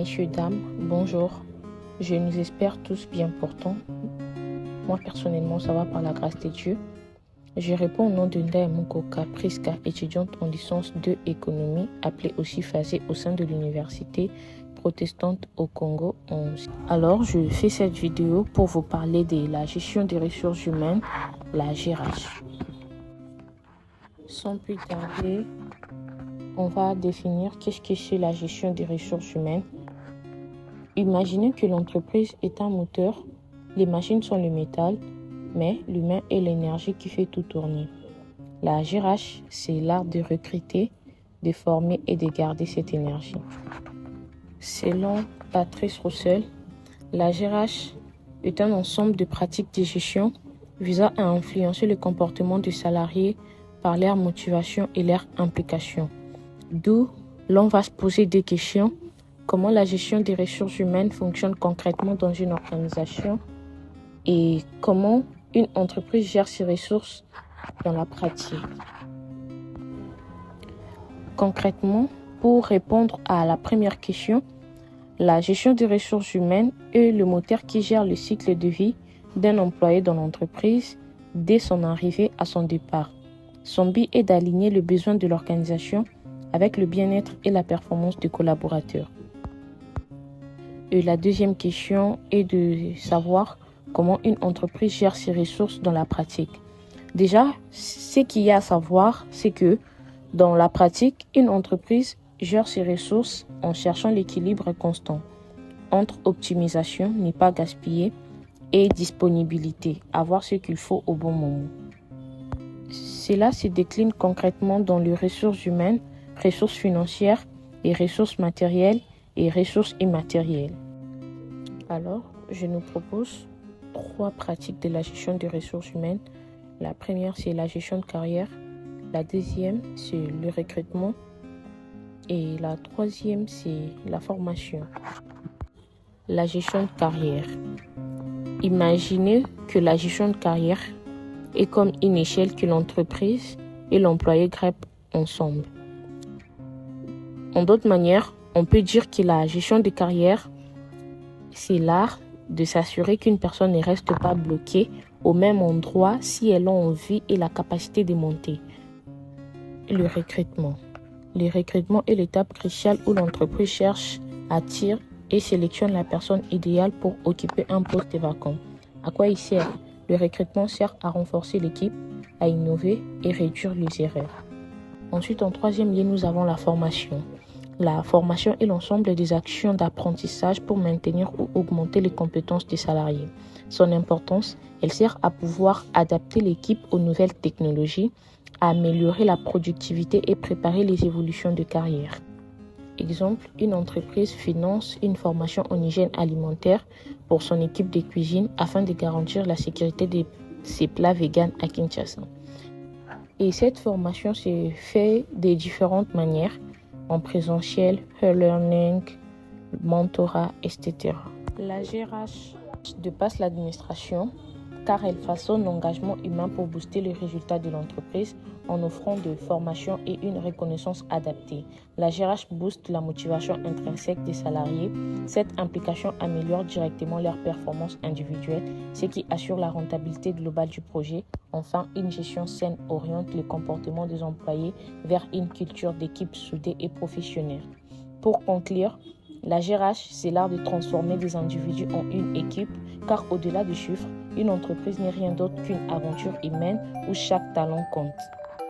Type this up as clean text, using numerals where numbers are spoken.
messieurs, dames, bonjour. Je nous espère tous bien portants. Moi, personnellement, ça va par la grâce de Dieu. Je réponds au nom de Ndaye Mukoka Priska, étudiante en licence 2 économie, appelée aussi FASE au sein de l'université protestante au Congo. Alors, je fais cette vidéo pour vous parler de la gestion des ressources humaines, la GRH. Sans plus tarder, on va définir qu'est-ce que c'est la gestion des ressources humaines. Imaginez que l'entreprise est un moteur, les machines sont le métal, mais l'humain est l'énergie qui fait tout tourner. La GRH, c'est l'art de recruter, de former et de garder cette énergie. Selon Patrice Roussel, la GRH est un ensemble de pratiques de gestion visant à influencer le comportement des salariés par leur motivation et leur implication. D'où l'on va se poser des questions. Comment la gestion des ressources humaines fonctionne concrètement dans une organisation et comment une entreprise gère ses ressources dans la pratique. Concrètement, pour répondre à la première question, la gestion des ressources humaines est le moteur qui gère le cycle de vie d'un employé dans l'entreprise dès son arrivée à son départ. Son but est d'aligner le besoin de l'organisation avec le bien-être et la performance des collaborateurs. Et la deuxième question est de savoir comment une entreprise gère ses ressources dans la pratique. Déjà, ce qu'il y a à savoir, c'est que dans la pratique, une entreprise gère ses ressources en cherchant l'équilibre constant entre optimisation, ne pas gaspiller, et disponibilité, avoir ce qu'il faut au bon moment. Cela se décline concrètement dans les ressources humaines, ressources financières, et ressources matérielles et ressources immatérielles. Alors, je nous propose 3 pratiques de la gestion des ressources humaines. La première, c'est la gestion de carrière. La deuxième, c'est le recrutement. Et la troisième, c'est la formation. La gestion de carrière. Imaginez que la gestion de carrière est comme une échelle que l'entreprise et l'employé grimpent ensemble. En d'autres manières, on peut dire que la gestion de carrière, c'est l'art de s'assurer qu'une personne ne reste pas bloquée au même endroit si elle a envie et la capacité de monter. Le recrutement. Le recrutement est l'étape cruciale où l'entreprise cherche, attire et sélectionne la personne idéale pour occuper un poste vacant. À quoi il sert? Le recrutement sert à renforcer l'équipe, à innover et réduire les erreurs. Ensuite, en troisième lieu, nous avons la formation. La formation est l'ensemble des actions d'apprentissage pour maintenir ou augmenter les compétences des salariés. Son importance, elle sert à pouvoir adapter l'équipe aux nouvelles technologies, à améliorer la productivité et préparer les évolutions de carrière. Exemple, une entreprise finance une formation en hygiène alimentaire pour son équipe de cuisine afin de garantir la sécurité de ses plats véganes à Kinshasa. Et cette formation se fait de différentes manières, en présentiel, e-learning, mentorat, etc. La GRH dépasse l'administration car elle façonne l'engagement humain pour booster les résultats de l'entreprise en offrant de formations et une reconnaissance adaptée. La GRH booste la motivation intrinsèque des salariés. Cette implication améliore directement leurs performances individuelles, ce qui assure la rentabilité globale du projet. Enfin, une gestion saine oriente le comportement des employés vers une culture d'équipe soudée et professionnelle. Pour conclure, la GRH, c'est l'art de transformer des individus en une équipe, car au-delà des chiffres, une entreprise n'est rien d'autre qu'une aventure humaine où chaque talent compte.